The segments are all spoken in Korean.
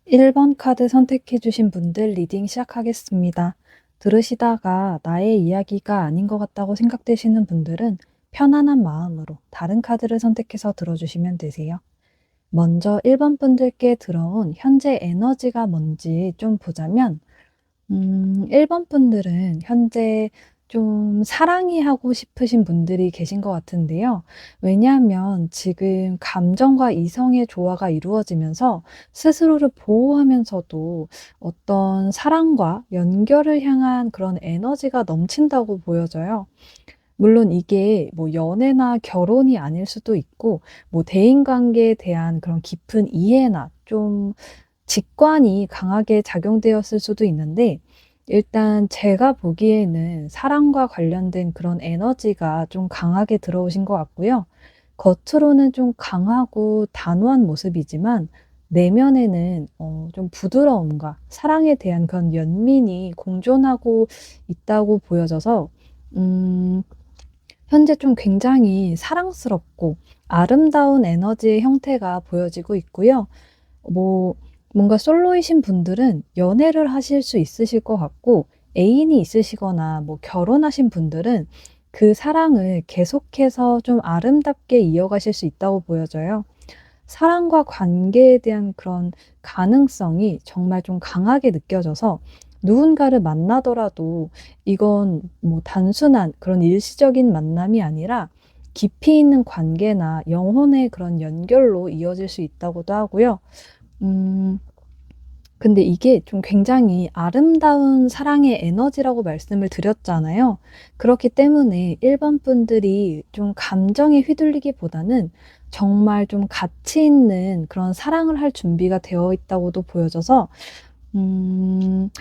1번 카드 선택해 주신 분들 리딩 시작하겠습니다. 들으시다가 나의 이야기가 아닌 것 같다고 생각되시는 분들은 편안한 마음으로 다른 카드를 선택해서 들어주시면 되세요. 먼저 1번 분들께 들어온 현재 에너지가 뭔지 좀 보자면 1번 분들은 현재 좀 사랑이 하고 싶으신 분들이 계신 것 같은데요. 왜냐하면 지금 감정과 이성의 조화가 이루어지면서 스스로를 보호하면서도 어떤 사랑과 연결을 향한 그런 에너지가 넘친다고 보여져요. 물론 이게 뭐 연애나 결혼이 아닐 수도 있고 뭐 대인관계에 대한 그런 깊은 이해나 좀 직관이 강하게 작용되었을 수도 있는데, 일단 제가 보기에는 사랑과 관련된 그런 에너지가 좀 강하게 들어오신 것 같고요. 겉으로는 좀 강하고 단호한 모습이지만 내면에는 좀 부드러움과 사랑에 대한 그런 연민이 공존하고 있다고 보여져서 음 현재 좀 굉장히 사랑스럽고 아름다운 에너지의 형태가 보여지고 있고요. 뭐 뭔가 솔로이신 분들은 연애를 하실 수 있으실 것 같고, 애인이 있으시거나 뭐 결혼하신 분들은 그 사랑을 계속해서 좀 아름답게 이어가실 수 있다고 보여져요. 사랑과 관계에 대한 그런 가능성이 정말 좀 강하게 느껴져서 누군가를 만나더라도 이건 뭐 단순한 그런 일시적인 만남이 아니라 깊이 있는 관계나 영혼의 그런 연결로 이어질 수 있다고도 하고요. 음 근데 이게 좀 굉장히 아름다운 사랑의 에너지라고 말씀을 드렸잖아요. 그렇기 때문에 1번 분들이 좀 감정에 휘둘리기보다는 정말 좀 가치 있는 그런 사랑을 할 준비가 되어 있다고도 보여져서 음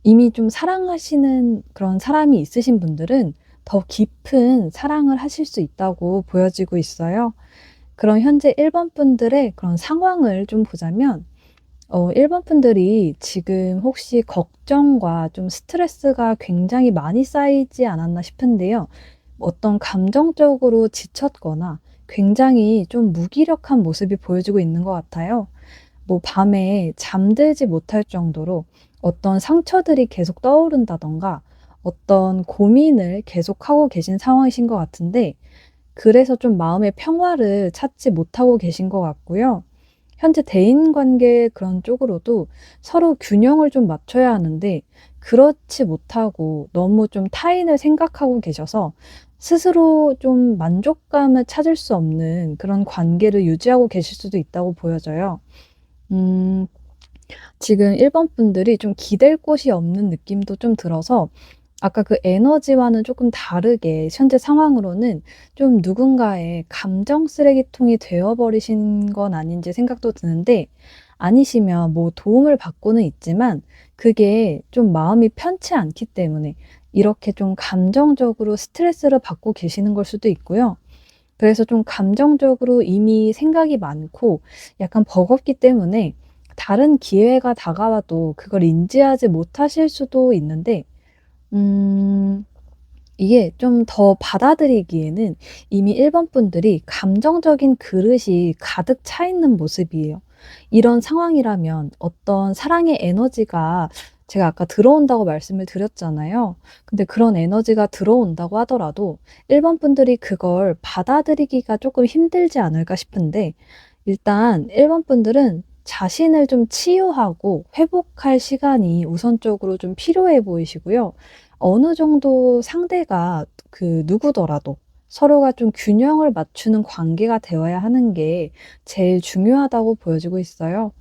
이미 좀 사랑하시는 그런 사람이 있으신 분들은 더 깊은 사랑을 하실 수 있다고 보여지고 있어요. 그럼 현재 1번 분들의 그런 상황을 좀 보자면 1번 분들이 지금 혹시 걱정과 좀 스트레스가 굉장히 많이 쌓이지 않았나 싶은데요. 어떤 감정적으로 지쳤거나 굉장히 좀 무기력한 모습이 보여지고 있는 것 같아요. 뭐 밤에 잠들지 못할 정도로 어떤 상처들이 계속 떠오른다든가 어떤 고민을 계속하고 계신 상황이신 것 같은데, 그래서 좀 마음의 평화를 찾지 못하고 계신 것 같고요. 현재 대인관계 그런 쪽으로도 서로 균형을 좀 맞춰야 하는데 그렇지 못하고 너무 좀 타인을 생각하고 계셔서 스스로 좀 만족감을 찾을 수 없는 그런 관계를 유지하고 계실 수도 있다고 보여져요. 음 지금 1번 분들이 좀 기댈 곳이 없는 느낌도 좀 들어서 아까 그 에너지와는 조금 다르게 현재 상황으로는 좀 누군가의 감정 쓰레기통이 되어 버리신 건 아닌지 생각도 드는데, 아니시면 뭐 도움을 받고는 있지만 그게 좀 마음이 편치 않기 때문에 이렇게 좀 감정적으로 스트레스를 받고 계시는 걸 수도 있고요. 그래서 좀 감정적으로 이미 생각이 많고 약간 버겁기 때문에 다른 기회가 다가와도 그걸 인지하지 못하실 수도 있는데, 음 이게 좀 더 받아들이기에는 이미 1번 분들이 감정적인 그릇이 가득 차 있는 모습이에요. 이런 상황이라면 어떤 사랑의 에너지가, 제가 아까 들어온다고 말씀을 드렸잖아요. 근데 그런 에너지가 들어온다고 하더라도 1번 분들이 그걸 받아들이기가 조금 힘들지 않을까 싶은데, 일단 1번 분들은 자신을 좀 치유하고 회복할 시간이 우선적으로 좀 필요해 보이시고요. 어느 정도 상대가 그 누구더라도 서로가 좀 균형을 맞추는 관계가 되어야 하는 게 제일 중요하다고 보여지고 있어요.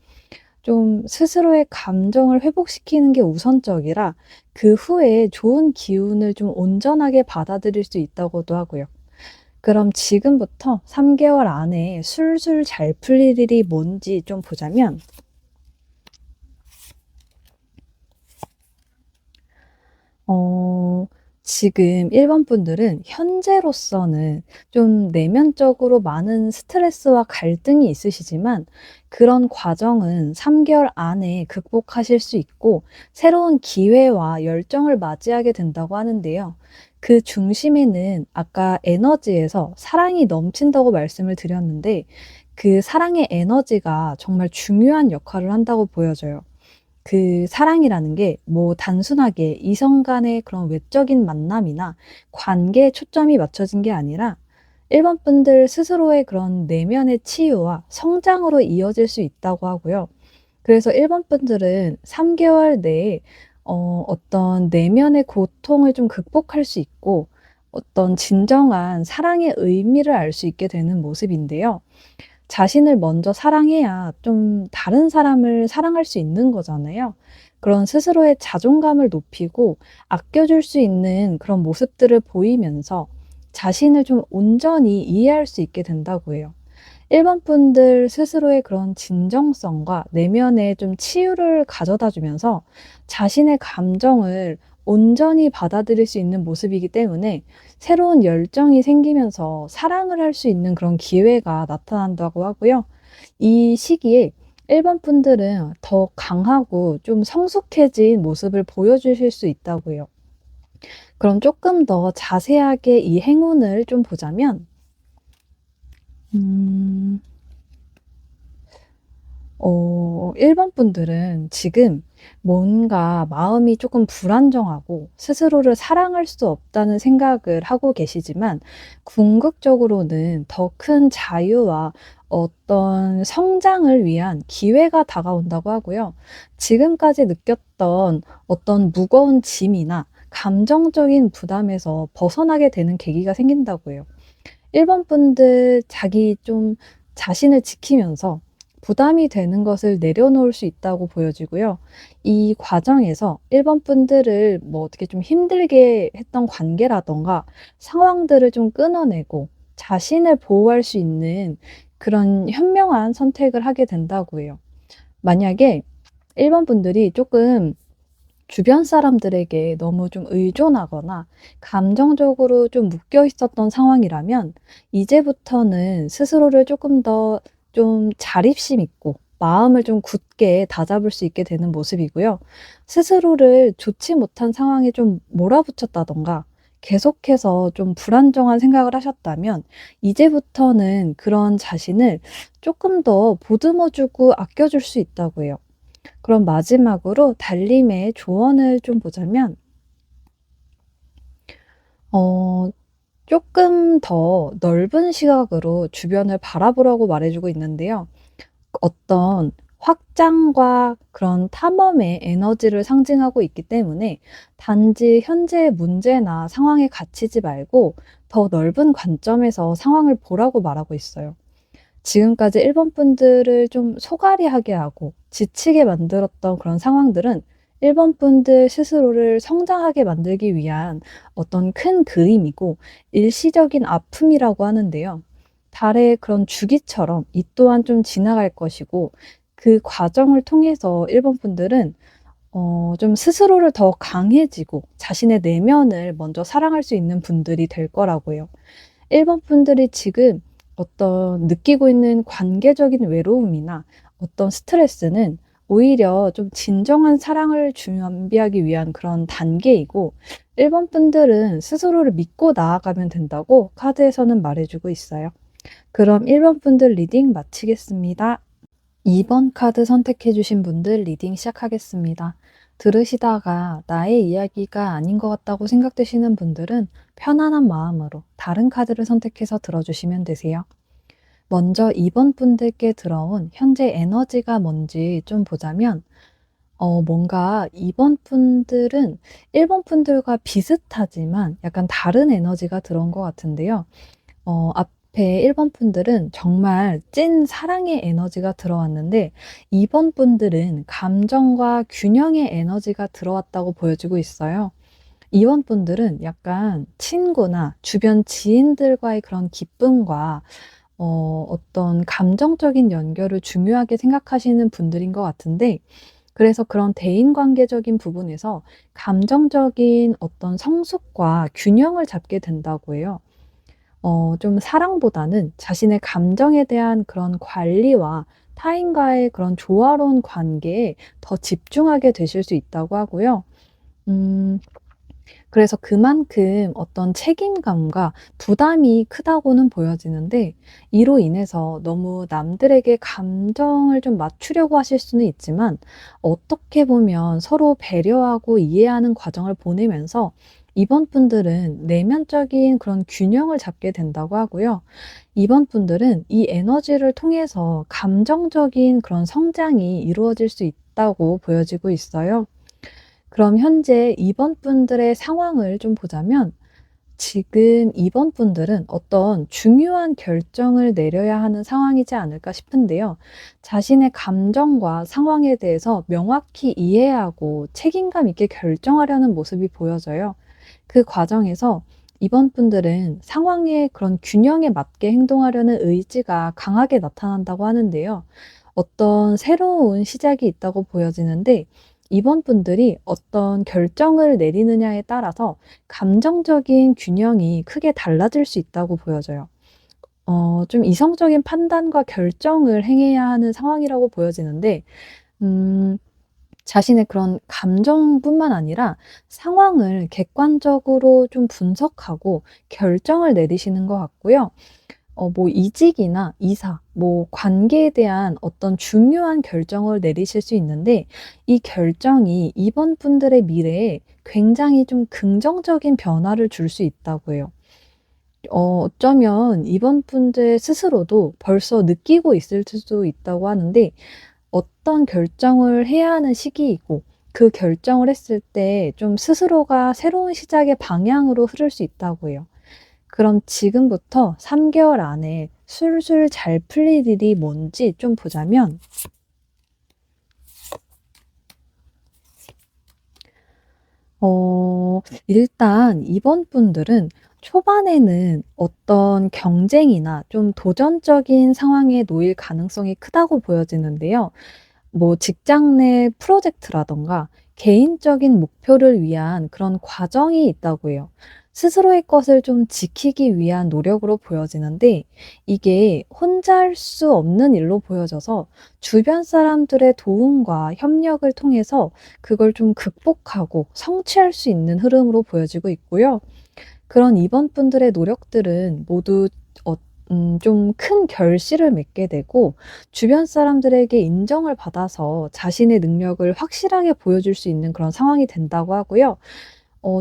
좀 스스로의 감정을 회복시키는 게 우선적이라 그 후에 좋은 기운을 좀 온전하게 받아들일 수 있다고도 하고요. 그럼 지금부터 3 개월 안에 술술 잘 풀릴 일이 뭔지 좀 보자면, 어 지금 1번 분들은 현재로서는 좀 내면적으로 많은 스트레스와 갈등이 있으시지만 그런 과정은 3 개월 안에 극복하실 수 있고 새로운 기회와 열정을 맞이하게 된다고 하는데요. 그 중심에는 아까 에너지에서 사랑이 넘친다고 말씀을 드렸는데, 그 사랑의 에너지가 정말 중요한 역할을 한다고 보여져요. 그 사랑이라는 게 뭐 단순하게 이성 간의 그런 외적인 만남이나 관계에 초점이 맞춰진 게 아니라 일본 분들 스스로의 그런 내면의 치유와 성장으로 이어질 수 있다고 하고요. 그래서 일본 분들은 3 개월 내에 어떤 내면의 고통을 좀 극복할 수 있고 어떤 진정한 사랑의 의미를 알 수 있게 되는 모습인데요. 자신을 먼저 사랑해야 좀 다른 사람을 사랑할 수 있는 거잖아요. 그런 스스로의 자존감을 높이고 아껴줄 수 있는 그런 모습들을 보이면서 자신을 좀 온전히 이해할 수 있게 된다고 해요. 일본 분들 스스로의 그런 진정성과 내면의 좀 치유를 가져다 주면서 자신의 감정을 온전히 받아들일 수 있는 모습이기 때문에 새로운 열정이 생기면서 사랑을 할 수 있는 그런 기회가 나타난다고 하고요. 이 시기에 일본 분들은 더 강하고 좀 성숙해진 모습을 보여주실 수 있다고 해요. 그럼 조금 더 자세하게 이 행운을 좀 보자면 음. 일본 분들은 지금 뭔가 마음이 조금 불안정하고 스스로를 사랑할 수 없다는 생각을 하고 계시지만 궁극적으로는 더 큰 자유와 어떤 성장을 위한 기회가 다가온다고 하고요. 지금까지 느꼈던 어떤 무거운 짐이나 감정적인 부담에서 벗어나게 되는 계기가 생긴다고 해요. 일본 분들 자기 좀 자신을 지키면서 부담이 되는 것을 내려놓을 수 있다고 보여지고요. 이 과정에서 일본 분들을 뭐 어떻게 좀 힘들게 했던 관계라든가 상황들을 좀 끊어내고 자신을 보호할 수 있는 그런 현명한 선택을 하게 된다고 해요. 만약에 일본 분들이 조금 주변 사람들에게 너무 좀 의존하거나 감정적으로 좀 묶여 있었던 상황이라면 이제부터는 스스로를 조금 더 좀 자립심 있고 마음을 좀 굳게 다잡을 수 있게 되는 모습이고요. 스스로를 좋지 못한 상황에 좀 몰아붙였다든가 계속해서 좀 불안정한 생각을 하셨다면 이제부터는 그런 자신을 조금 더 보듬어 주고 아껴 줄 수 있다고 해요. 그럼 마지막으로 달님의 조언을 좀 보자면 어 쪼끔 더 넓은 시각으로 주변을 바라보라고 말해 주고 있는데요. 어떤 확장과 그런 탐험의 에너지를 상징하고 있기 때문에 단지 현재의 문제나 상황에 갇히지 말고 더 넓은 관점에서 상황을 보라고 말하고 있어요. 지금까지 일본 분들을 좀 소갈이하게 하고 지치게 만들었던 그런 상황들은 일본 분들 스스로를 성장하게 만들기 위한 어떤 큰 그림이고 일시적인 아픔이라고 하는데요. 달의 그런 주기처럼 이 또한 좀 지나갈 것이고 그 과정을 통해서 일본 분들은 좀 스스로를 더 강해지고 자신의 내면을 먼저 사랑할 수 있는 분들이 될 거라고 해요. 일본 분들이 지금 어떤 느끼고 있는 관계적인 외로움이나 어떤 스트레스는 오히려 좀 진정한 사랑을 준비하기 위한 그런 단계이고 일본 분들은 스스로를 믿고 나아가면 된다고 카드에서는 말해 주고 있어요. 그럼 1번 분들 리딩 마치겠습니다. 2번 카드 선택해 주신 분들 리딩 시작하겠습니다. 들으시다가 나의 이야기가 아닌 것 같다고 생각되시는 분들은 편안한 마음으로 다른 카드를 선택해서 들어주시면 되세요. 먼저 2번 분들께 들어온 현재 에너지가 뭔지 좀 보자면 뭔가 2번 분들은 1번 분들과 비슷하지만 약간 다른 에너지가 들어온 것 같은데요. 앞에 1번 분들은 정말 찐 사랑의 에너지가 들어왔는데 2번 분들은 감정과 균형의 에너지가 들어왔다고 보여지고 있어요. 2번 분들은 약간 친구나 주변 지인들과의 그런 기쁨과 어떤 감정적인 연결을 중요하게 생각하시는 분들인 것 같은데 그래서 그런 대인관계적인 부분에서 감정적인 어떤 성숙과 균형을 잡게 된다고 해요. 좀 사랑보다는 자신의 감정에 대한 그런 관리와 타인과의 그런 조화로운 관계에 더 집중하게 되실 수 있다고 하고요. 음 그래서 그만큼 어떤 책임감과 부담이 크다고는 보여지는데, 이로 인해서 너무 남들에게 감정을 좀 맞추려고 하실 수는 있지만, 어떻게 보면 서로 배려하고 이해하는 과정을 보내면서 이번 분들은 내면적인 그런 균형을 잡게 된다고 하고요. 이번 분들은 이 에너지를 통해서 감정적인 그런 성장이 이루어질 수 있다고 보여지고 있어요. 그럼 현재 이번 분들의 상황을 좀 보자면, 지금 이번 분들은 어떤 중요한 결정을 내려야 하는 상황이지 않을까 싶은데요. 자신의 감정과 상황에 대해서 명확히 이해하고 책임감 있게 결정하려는 모습이 보여져요. 그 과정에서 이번 분들은 상황의 그런 균형에 맞게 행동하려는 의지가 강하게 나타난다고 하는데요. 어떤 새로운 시작이 있다고 보여지는데, 이번 분들이 어떤 결정을 내리느냐에 따라서 감정적인 균형이 크게 달라질 수 있다고 보여져요. 좀 이성적인 판단과 결정을 행해야 하는 상황이라고 보여지는데, 음 자신의 그런 감정뿐만 아니라 상황을 객관적으로 좀 분석하고 결정을 내리시는 것 같고요. 뭐 이직이나 이사, 뭐 관계에 대한 어떤 중요한 결정을 내리실 수 있는데, 이 결정이 이번 분들의 미래에 굉장히 좀 긍정적인 변화를 줄 수 있다고 해요. 어쩌면 이번 분들 스스로도 벌써 느끼고 있을 수도 있다고 하는데, 어떤 결정을 해야 하는 시기이고, 그 결정을 했을 때 좀 스스로가 새로운 시작의 방향으로 흐를 수 있다고 해요. 그럼 지금부터 3 개월 안에 술술 잘 풀릴 일이 뭔지 좀 보자면, 일단 이번 분들은 초반에는 어떤 경쟁이나 좀 도전적인 상황에 놓일 가능성이 크다고 보여지는데요. 뭐 직장 내 프로젝트라든가 개인적인 목표를 위한 그런 과정이 있다고 해요. 스스로의 것을 좀 지키기 위한 노력으로 보여지는데, 이게 혼자 할 수 없는 일로 보여져서 주변 사람들의 도움과 협력을 통해서 그걸 좀 극복하고 성취할 수 있는 흐름으로 보여지고 있고요. 그런 이번 분들의 노력들은 모두 어 좀 큰 결실을 맺게 되고, 주변 사람들에게 인정을 받아서 자신의 능력을 확실하게 보여줄 수 있는 그런 상황이 된다고 하고요.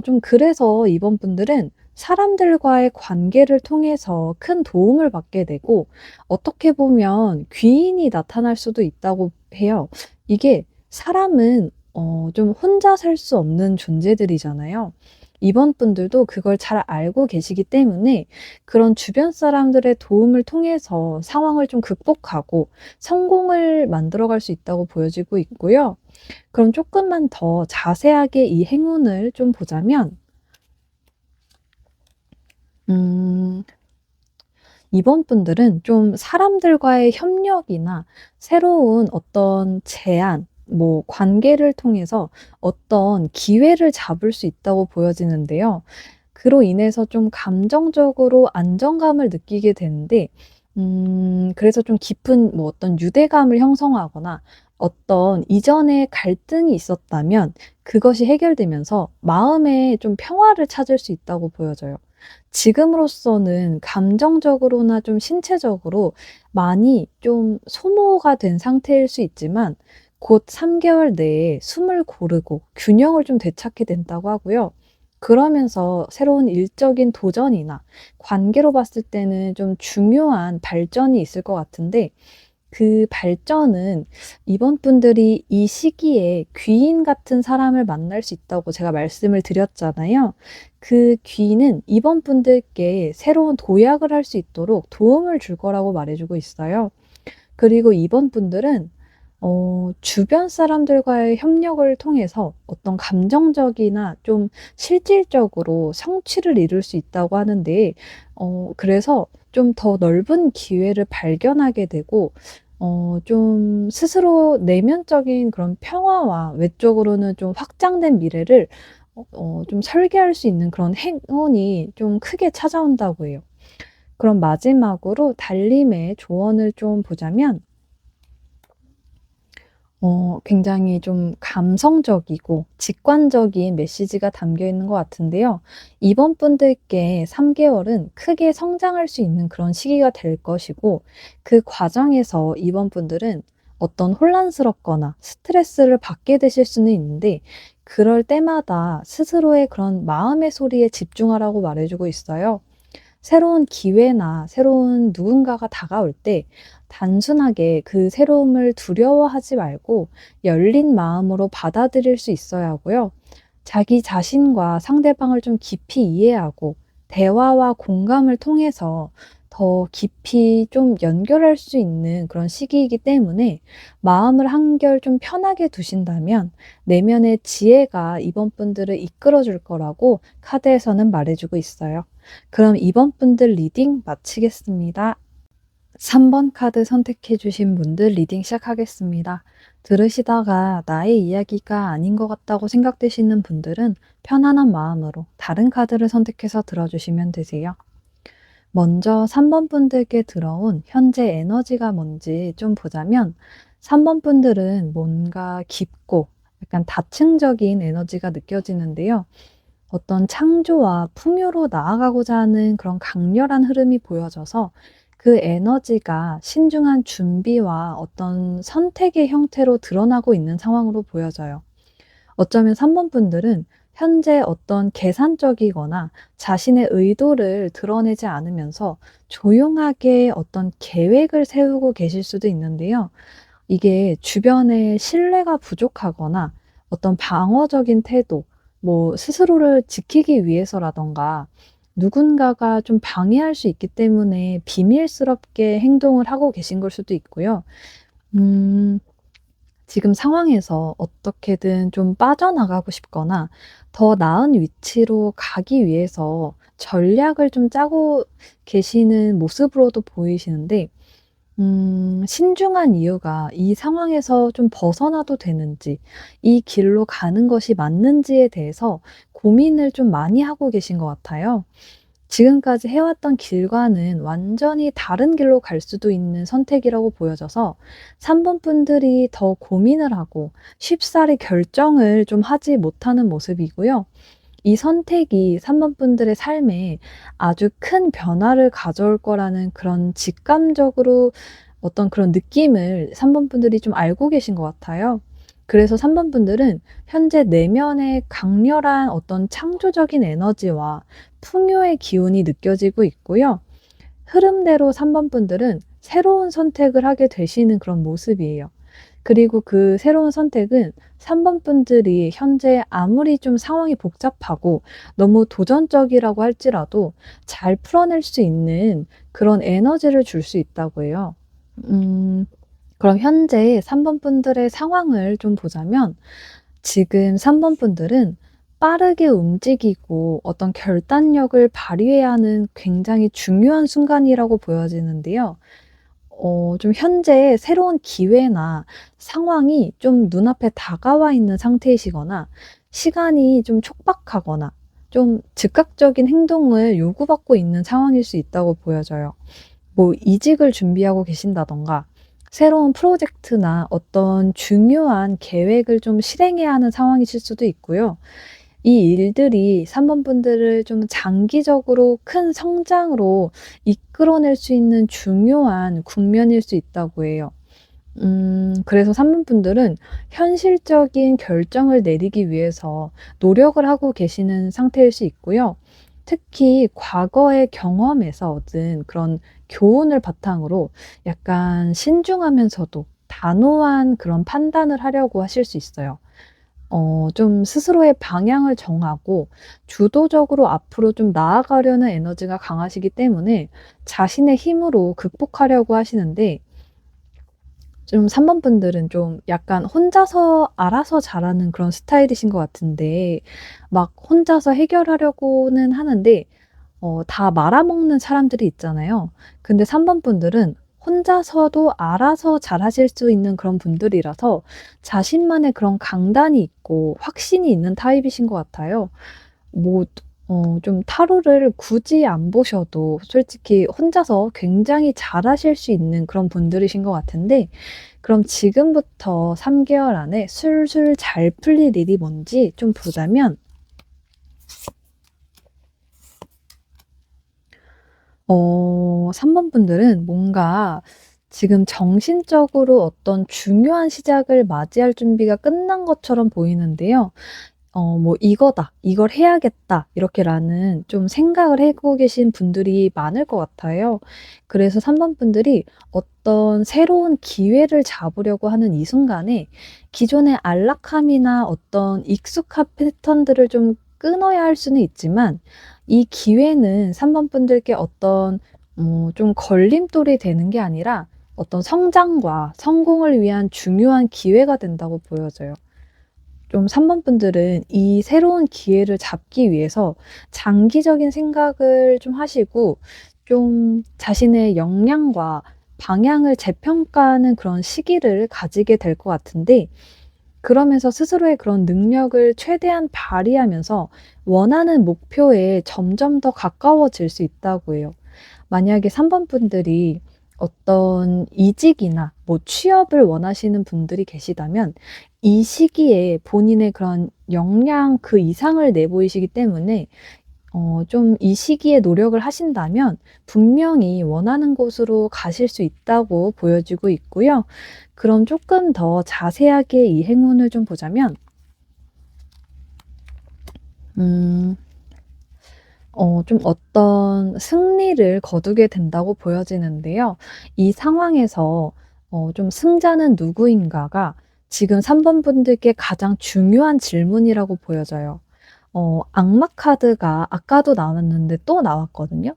좀 그래서 이번 분들은 사람들과의 관계를 통해서 큰 도움을 받게 되고, 어떻게 보면 귀인이 나타날 수도 있다고 해요. 이게 사람은 좀 혼자 살 수 없는 존재들이잖아요. 이번 분들도 그걸 잘 알고 계시기 때문에 그런 주변 사람들의 도움을 통해서 상황을 좀 극복하고 성공을 만들어 갈 수 있다고 보여지고 있고요. 그럼 조금만 더 자세하게 이 행운을 좀 보자면, 음 이번 분들은 좀 사람들과의 협력이나 새로운 어떤 제안, 뭐 관계를 통해서 어떤 기회를 잡을 수 있다고 보여지는데요. 그로 인해서 좀 감정적으로 안정감을 느끼게 되는데, 그래서 좀 깊은 뭐 어떤 유대감을 형성하거나, 어떤 이전에 갈등이 있었다면 그것이 해결되면서 마음에 좀 평화를 찾을 수 있다고 보여져요. 지금으로서는 감정적으로나 좀 신체적으로 많이 좀 소모가 된 상태일 수 있지만, 곧 3 개월 내에 숨을 고르고 균형을 좀 되찾게 된다고 하고요. 그러면서 새로운 일적인 도전이나 관계로 봤을 때는 좀 중요한 발전이 있을 것 같은데, 그 발전은 이번 분들이 이 시기에 귀인 같은 사람을 만날 수 있다고 제가 말씀을 드렸잖아요. 그 귀인은 이번 분들께 새로운 도약을 할 수 있도록 도움을 줄 거라고 말해 주고 있어요. 그리고 이번 분들은 주변 사람들과의 협력을 통해서 어떤 감정적이나 좀 실질적으로 성취를 이룰 수 있다고 하는데, 그래서 좀 더 넓은 기회를 발견하게 되고, 좀 스스로 내면적인 그런 평화와 외적으로는 좀 확장된 미래를 좀 설계할 수 있는 그런 행운이 좀 크게 찾아온다고 해요. 그럼 마지막으로 달님의 조언을 좀 보자면, 굉장히 좀 감성적이고 직관적인 메시지가 담겨 있는 것 같은데요. 이번 분들께 3 개월은 크게 성장할 수 있는 그런 시기가 될 것이고, 그 과정에서 이번 분들은 어떤 혼란스럽거나 스트레스를 받게 되실 수는 있는데, 그럴 때마다 스스로의 그런 마음의 소리에 집중하라고 말해 주고 있어요. 새로운 기회나 새로운 누군가가 다가올 때 단순하게 그 새로움을 두려워하지 말고 열린 마음으로 받아들일 수 있어야 하고요. 자기 자신과 상대방을 좀 깊이 이해하고 대화와 공감을 통해서 더 깊이 좀 연결할 수 있는 그런 시기이기 때문에, 마음을 한결 좀 편하게 두신다면 내면의 지혜가 이번 분들을 이끌어 줄 거라고 카드에서는 말해 주고 있어요. 그럼 이번 분들 리딩 마치겠습니다. 3번 카드 선택해 주신 분들 리딩 시작하겠습니다. 들으시다가 나의 이야기가 아닌 것 같다고 생각되시는 분들은 편안한 마음으로 다른 카드를 선택해서 들어주시면 되세요. 먼저 3번 분들께 들어온 현재 에너지가 뭔지 좀 보자면, 3번 분들은 뭔가 깊고 약간 다층적인 에너지가 느껴지는데요. 어떤 창조와 풍요로 나아가고자 하는 그런 강렬한 흐름이 보여져서 그 에너지가 신중한 준비와 어떤 선택의 형태로 드러나고 있는 상황으로 보여져요. 어쩌면 3번 분들은 현재 어떤 계산적이거나 자신의 의도를 드러내지 않으면서 조용하게 어떤 계획을 세우고 계실 수도 있는데요. 이게 주변에 신뢰가 부족하거나 어떤 방어적인 태도, 뭐 스스로를 지키기 위해서라든가 누군가가 좀 방해할 수 있기 때문에 비밀스럽게 행동을 하고 계신 걸 수도 있고요. 음 지금 상황에서 어떻게든 좀 빠져나가고 싶거나 더 나은 위치로 가기 위해서 전략을 좀 짜고 계시는 모습으로도 보이시는데, 신중한 이유가 이 상황에서 좀 벗어나도 되는지, 이 길로 가는 것이 맞는지에 대해서 고민을 좀 많이 하고 계신 것 같아요. 지금까지 해왔던 길과는 완전히 다른 길로 갈 수도 있는 선택이라고 보여져서 3번 분들이 더 고민을 하고 쉽사리 결정을 좀 하지 못하는 모습이고요. 이 선택이 3번 분들의 삶에 아주 큰 변화를 가져올 거라는 그런 직감적으로 어떤 그런 느낌을 3번 분들이 좀 알고 계신 것 같아요. 그래서 3번 분들은 현재 내면의 강렬한 어떤 창조적인 에너지와 풍요의 기운이 느껴지고 있고요. 흐름대로 3번 분들은 새로운 선택을 하게 되시는 그런 모습이에요. 그리고 그 새로운 선택은 3번 분들이 현재 아무리 좀 상황이 복잡하고 너무 도전적이라고 할지라도 잘 풀어낼 수 있는 그런 에너지를 줄 수 있다고 해요. 음 그럼 현재 3번 분들의 상황을 좀 보자면, 지금 3번 분들은 빠르게 움직이고 어떤 결단력을 발휘해야 하는 굉장히 중요한 순간이라고 보여지는데요. 좀 현재 새로운 기회나 상황이 좀 눈앞에 다가와 있는 상태이시거나 시간이 좀 촉박하거나 좀 즉각적인 행동을 요구받고 있는 상황일 수 있다고 보여져요. 뭐 이직을 준비하고 계신다든가 새로운 프로젝트나 어떤 중요한 계획을 좀 실행해야 하는 상황이실 수도 있고요. 이 일들이 3번 분들을 좀 장기적으로 큰 성장으로 이끌어낼 수 있는 중요한 국면일 수 있다고 해요. 그래서 3번 분들은 현실적인 결정을 내리기 위해서 노력을 하고 계시는 상태일 수 있고요. 특히 과거의 경험에서 얻은 그런 교훈을 바탕으로 약간 신중하면서도 단호한 그런 판단을 하려고 하실 수 있어요. 좀 스스로의 방향을 정하고 주도적으로 앞으로 좀 나아가려는 에너지가 강하시기 때문에 자신의 힘으로 극복하려고 하시는데, 좀 3번 분들은 좀 약간 혼자서 알아서 잘하는 그런 스타일이신 것 같은데, 막 혼자서 해결하려고는 하는데 다 말아먹는 사람들이 있잖아요. 근데 3번 분들은 혼자서도 알아서 잘하실 수 있는 그런 분들이라서 자신만의 그런 강단이 있고 확신이 있는 타입이신 것 같아요. 뭐 좀 타로를 굳이 안 보셔도 솔직히 혼자서 굉장히 잘하실 수 있는 그런 분들이신 것 같은데, 그럼 지금부터 3 개월 안에 술술 잘 풀릴 일이 뭔지 좀 보자면 3번 분들은 뭔가 지금 정신적으로 어떤 중요한 시작을 맞이할 준비가 끝난 것처럼 보이는데요. 뭐 '이거다. 이걸 해야겠다.' 이렇게라는 좀 생각을 하고 계신 분들이 많을 것 같아요. 그래서 3번 분들이 어떤 새로운 기회를 잡으려고 하는 이 순간에 기존의 안락함이나 어떤 익숙한 패턴들을 좀 끊어야 할 수는 있지만, 이 기회는 3번 분들께 어떤 좀 걸림돌이 되는 게 아니라 어떤 성장과 성공을 위한 중요한 기회가 된다고 보여져요. 좀 3번 분들은 이 새로운 기회를 잡기 위해서 장기적인 생각을 좀 하시고, 좀 자신의 역량과 방향을 재평가하는 그런 시기를 가지게 될 것 같은데, 그러면서 스스로의 그런 능력을 최대한 발휘하면서 원하는 목표에 점점 더 가까워질 수 있다고 해요. 만약에 3번 분들이 어떤 이직이나 뭐 취업을 원하시는 분들이 계시다면, 이 시기에 본인의 그런 역량 그 이상을 내보이시기 때문에 좀 이 시기에 노력을 하신다면 분명히 원하는 곳으로 가실 수 있다고 보여지고 있고요. 그럼 조금 더 자세하게 이 행운을 좀 보자면, 음 좀 어떤 승리를 거두게 된다고 보여지는데요. 이 상황에서 좀 '승자는 누구인가.'가 지금 3번 분들께 가장 중요한 질문이라고 보여져요. 악마 카드가 아까도 나왔는데 또 나왔거든요.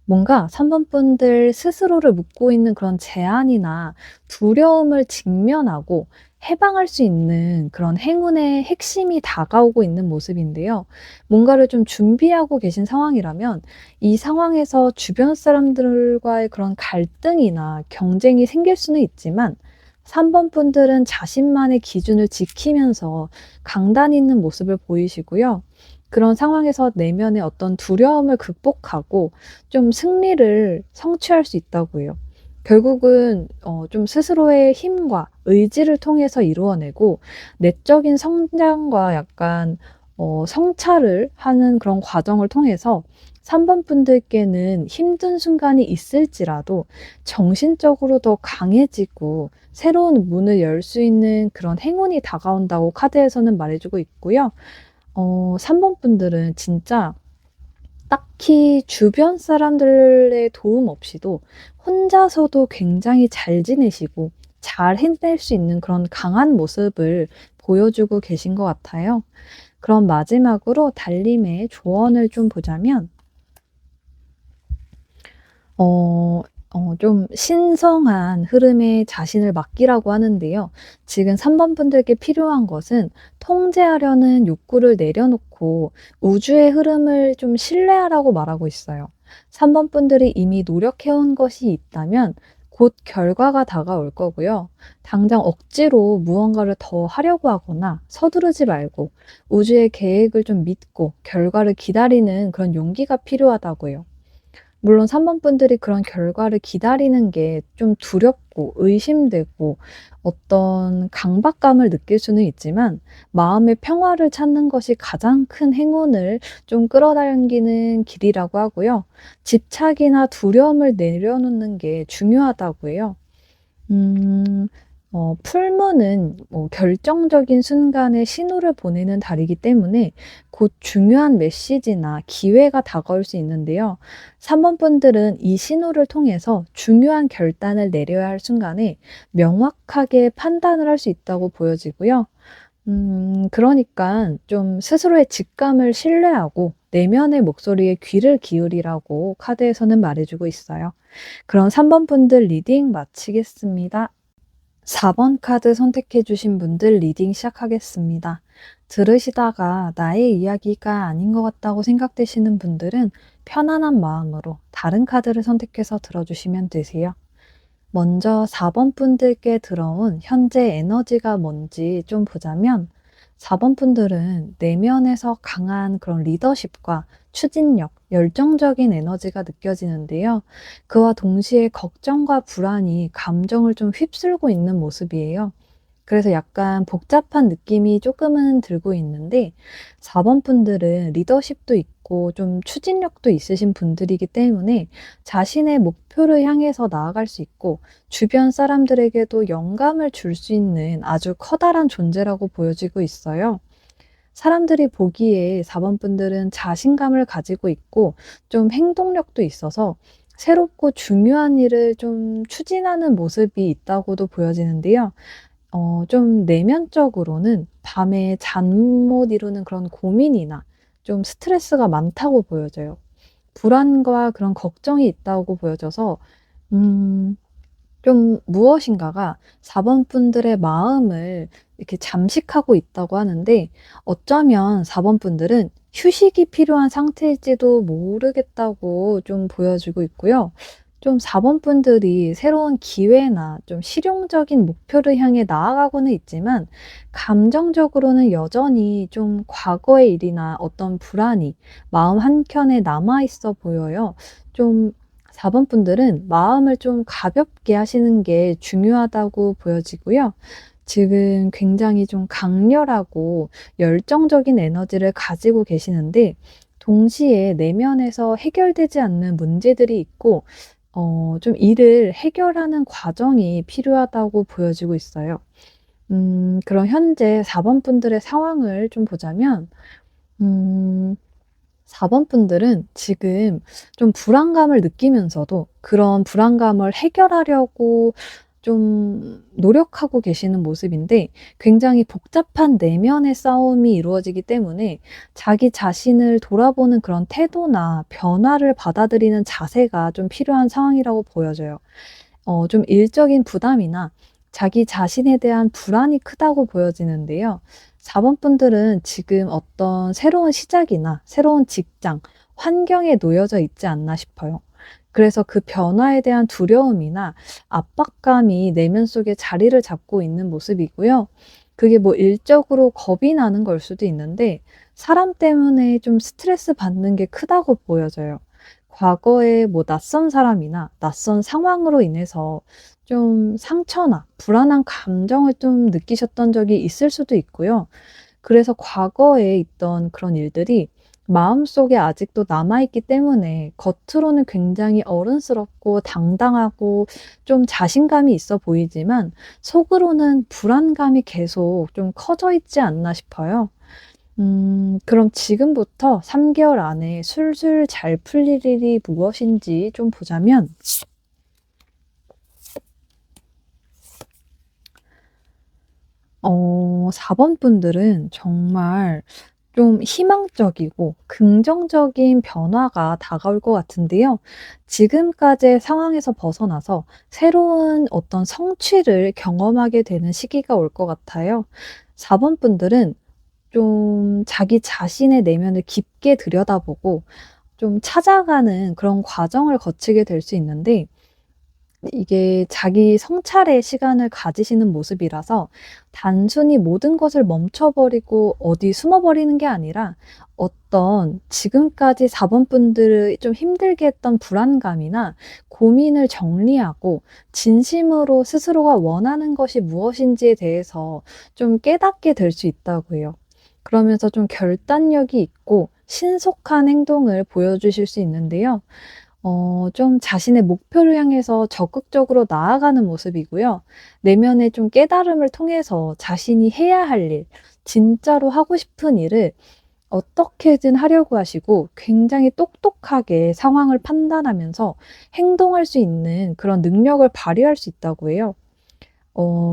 뭔가 3번 분들 스스로를 묻고 있는 그런 제한이나 두려움을 직면하고 해방할 수 있는 그런 행운의 핵심이 다가오고 있는 모습인데요. 뭔가를 좀 준비하고 계신 상황이라면 이 상황에서 주변 사람들과의 그런 갈등이나 경쟁이 생길 수는 있지만, 3번 분들은 자신만의 기준을 지키면서 강단 있는 모습을 보이시고요. 그런 상황에서 내면의 어떤 두려움을 극복하고 좀 승리를 성취할 수 있다고 해요. 결국은 좀 스스로의 힘과 의지를 통해서 이루어내고, 내적인 성장과 약간 성찰을 하는 그런 과정을 통해서 3번 분들께는 힘든 순간이 있을지라도 정신적으로 더 강해지고 새로운 문을 열 수 있는 그런 행운이 다가온다고 카드에서는 말해 주고 있고요. 3번 분들은 진짜 딱히 주변 사람들의 도움 없이도 혼자서도 굉장히 잘 지내시고 잘 해낼 수 있는 그런 강한 모습을 보여주고 계신 것 같아요. 그럼 마지막으로 달님의 조언을 좀 보자면, 어 좀 신성한 흐름에 자신을 맡기라고 하는데요. 지금 3번 분들께 필요한 것은 통제하려는 욕구를 내려놓고 우주의 흐름을 좀 신뢰하라고 말하고 있어요. 3번 분들이 이미 노력해 온 것이 있다면 곧 결과가 다가올 거고요. 당장 억지로 무언가를 더 하려고 하거나 서두르지 말고 우주의 계획을 좀 믿고 결과를 기다리는 그런 용기가 필요하다고요. 물론 3번 분들이 그런 결과를 기다리는 게 좀 두렵고 의심되고 어떤 강박감을 느낄 수는 있지만, 마음의 평화를 찾는 것이 가장 큰 행운을 좀 끌어당기는 길이라고 하고요. 집착이나 두려움을 내려놓는 게 중요하다고 해요. 음. 풀무는 결정적인 순간에 신호를 보내는 달이기 때문에 곧 중요한 메시지나 기회가 다가올 수 있는데요. 3번 분들은 이 신호를 통해서 중요한 결단을 내려야 할 순간에 명확하게 판단을 할 수 있다고 보여지고요. 그러니깐 좀 스스로의 직감을 신뢰하고 내면의 목소리에 귀를 기울이라고 카드에서는 말해 주고 있어요. 그럼 3번 분들 리딩 마치겠습니다. 4번 카드 선택해 주신 분들 리딩 시작하겠습니다. 들으시다가 나의 이야기가 아닌 것 같다고 생각되시는 분들은 편안한 마음으로 다른 카드를 선택해서 들어주시면 되세요. 먼저 4번 분들께 들어온 현재 에너지가 뭔지 좀 보자면, 4번 분들은 내면에서 강한 그런 리더십과 추진력, 열정적인 에너지가 느껴지는데요. 그와 동시에 걱정과 불안이 감정을 좀 휩쓸고 있는 모습이에요. 그래서 약간 복잡한 느낌이 조금은 들고 있는데 4번 분들은 리더십도 있고 좀 추진력도 있으신 분들이기 때문에 자신의 목표를 향해서 나아갈 수 있고 주변 사람들에게도 영감을 줄 수 있는 아주 커다란 존재라고 보여지고 있어요. 사람들이 보기에 4번 분들은 자신감을 가지고 있고 좀 행동력도 있어서 새롭고 중요한 일을 좀 추진하는 모습이 있다고도 보여지는데요. 좀 내면적으로는 밤에 잠 못 이루는 그런 고민이나 좀 스트레스가 많다고 보여져요. 불안과 그런 걱정이 있다고 보여져서 음 좀 무엇인가가 4번 분들의 마음을 이렇게 잠식하고 있다고 하는데 어쩌면 4번 분들은 휴식이 필요한 상태일지도 모르겠다고 좀 보여지고 있고요. 좀 4번 분들이 새로운 기회나 좀 실용적인 목표를 향해 나아가고는 있지만 감정적으로는 여전히 좀 과거의 일이나 어떤 불안이 마음 한켠에 남아 있어 보여요. 좀 4번 분들은 마음을 좀 가볍게 하시는 게 중요하다고 보여지고요. 지금 굉장히 좀 강렬하고 열정적인 에너지를 가지고 계시는데 동시에 내면에서 해결되지 않는 문제들이 있고 좀 이를 해결하는 과정이 필요하다고 보여지고 있어요. 그럼 현재 4번 분들의 상황을 좀 보자면 음 4번 분들은 지금 좀 불안감을 느끼면서도 그런 불안감을 해결하려고 좀 노력하고 계시는 모습인데 굉장히 복잡한 내면의 싸움이 이루어지기 때문에 자기 자신을 돌아보는 그런 태도나 변화를 받아들이는 자세가 좀 필요한 상황이라고 보여져요. 좀 일적인 부담이나 자기 자신에 대한 불안이 크다고 보여지는데요. 4번 분들은 지금 어떤 새로운 시작이나 새로운 직장, 환경에 놓여져 있지 않나 싶어요. 그래서 그 변화에 대한 두려움이나 압박감이 내면 속에 자리를 잡고 있는 모습이고요. 그게 뭐 일적으로 겁이 나는 걸 수도 있는데 사람 때문에 좀 스트레스 받는 게 크다고 보여져요. 과거에 뭐 낯선 사람이나 낯선 상황으로 인해서 좀 상처나 불안한 감정을 좀 느끼셨던 적이 있을 수도 있고요. 그래서 과거에 있던 그런 일들이 마음속에 아직도 남아있기 때문에 겉으로는 굉장히 어른스럽고 당당하고 좀 자신감이 있어 보이지만 속으로는 불안감이 계속 좀 커져 있지 않나 싶어요. 그럼 지금부터 3 개월 안에 술술 잘 풀릴 일이 무엇인지 좀 보자면 4번 분들은 정말 좀 희망적이고 긍정적인 변화가 다가올 것 같은데요. 지금까지의 상황에서 벗어나서 새로운 어떤 성취를 경험하게 되는 시기가 올 것 같아요. 4번 분들은 좀 자기 자신의 내면을 깊게 들여다보고 좀 찾아가는 그런 과정을 거치게 될 수 있는데 이게 자기 성찰의 시간을 가지시는 모습이라서 단순히 모든 것을 멈춰 버리고 어디 숨어 버리는 게 아니라 어떤 지금까지 4번 분들을 좀 힘들게 했던 불안감이나 고민을 정리하고 진심으로 스스로가 원하는 것이 무엇인지에 대해서 좀 깨닫게 될 수 있다고 해요. 그러면서 좀 결단력이 있고 신속한 행동을 보여주실 수 있는데요. 좀 자신의 목표를 향해서 적극적으로 나아가는 모습이고요. 내면의 좀 깨달음을 통해서 자신이 해야 할 일, 진짜로 하고 싶은 일을 어떻게든 하려고 하시고 굉장히 똑똑하게 상황을 판단하면서 행동할 수 있는 그런 능력을 발휘할 수 있다고 해요.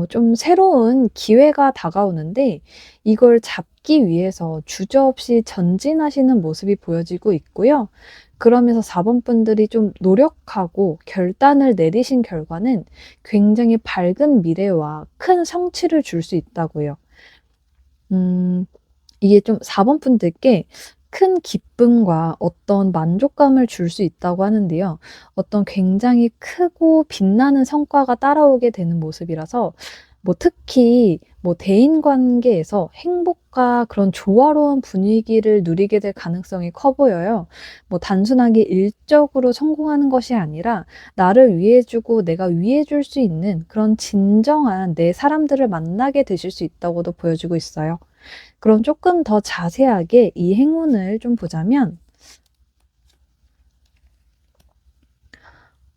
좀 새로운 기회가 다가오는데 이걸 잡기 위해서 주저없이 전진하시는 모습이 보여지고 있고요. 그러면서 4번 분들이 좀 노력하고 결단을 내리신 결과는 굉장히 밝은 미래와 큰 성취를 줄 수 있다고 해요. 음 이게 좀 4번 분들께 큰 기쁨과 어떤 만족감을 줄 수 있다고 하는데요. 어떤 굉장히 크고 빛나는 성과가 따라오게 되는 모습이라서 특히 대인 관계에서 행복과 그런 조화로운 분위기를 누리게 될 가능성이 커 보여요. 단순하게 일적으로 성공하는 것이 아니라 나를 위해 주고 내가 위해 줄 수 있는 그런 진정한 내 사람들을 만나게 되실 수 있다고도 보여지고 있어요. 그럼 조금 더 자세하게 이 행운을 좀 보자면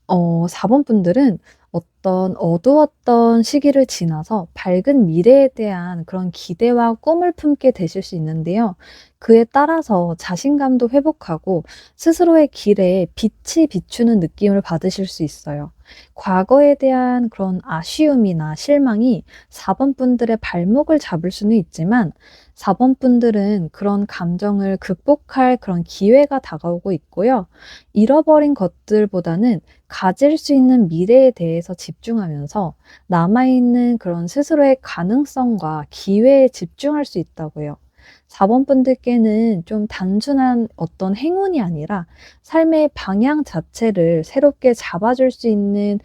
4번 분들은 어떤 어두웠던 시기를 지나서 밝은 미래에 대한 그런 기대와 꿈을 품게 되실 수 있는데요. 그에 따라서 자신감도 회복하고 스스로의 길에 빛이 비추는 느낌을 받으실 수 있어요. 과거에 대한 그런 아쉬움이나 실망이 4번 분들의 발목을 잡을 수는 있지만 4번 분들은 그런 감정을 극복할 그런 기회가 다가오고 있고요. 잃어버린 것들보다는 가질 수 있는 미래에 대해서 집중하면서 남아있는 그런 스스로의 가능성과 기회에 집중할 수 있다고 해요. 4번 분들께는 좀 단순한 어떤 행운이 아니라 삶의 방향 자체를 새롭게 잡아줄 수 있는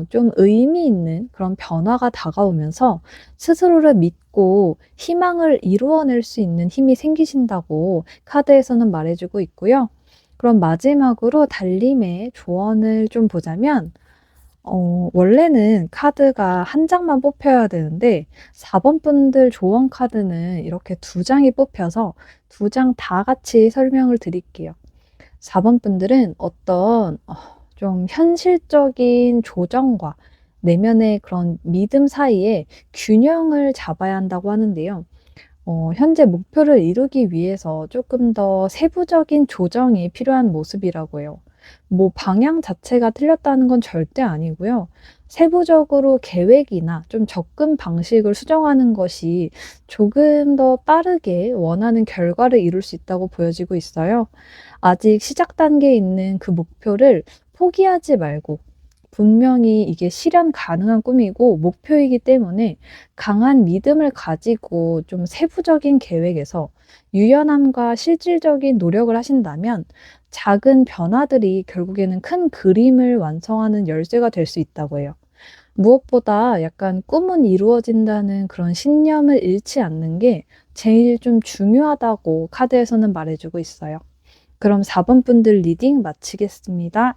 좀 의미 있는 그런 변화가 다가오면서 스스로를 믿고 희망을 이루어낼 수 있는 힘이 생기신다고 카드에서는 말해 주고 있고요. 그럼 마지막으로 달림의 조언을 좀 보자면 원래는 카드가 한 장만 뽑혀야 되는데 4번 분들 조언 카드는 이렇게 두 장이 뽑혀서 두 장 다 같이 설명을 드릴게요. 4번 분들은 어떤 좀 현실적인 조정과 내면의 그런 믿음 사이에 균형을 잡아야 한다고 하는데요. 현재 목표를 이루기 위해서 조금 더 세부적인 조정이 필요한 모습이라고 해요. 방향 자체가 틀렸다는 건 절대 아니고요. 세부적으로 계획이나 좀 접근 방식을 수정하는 것이 조금 더 빠르게 원하는 결과를 이룰 수 있다고 보여지고 있어요. 아직 시작 단계에 있는 그 목표를 포기하지 말고 분명히 이게 실현 가능한 꿈이고 목표이기 때문에 강한 믿음을 가지고 좀 세부적인 계획에서 유연함과 실질적인 노력을 하신다면 작은 변화들이 결국에는 큰 그림을 완성하는 열쇠가 될 수 있다고 해요. 무엇보다 약간 꿈은 이루어진다는 그런 신념을 잃지 않는 게 제일 좀 중요하다고 카드에서는 말해 주고 있어요. 그럼 4번 분들 리딩 마치겠습니다.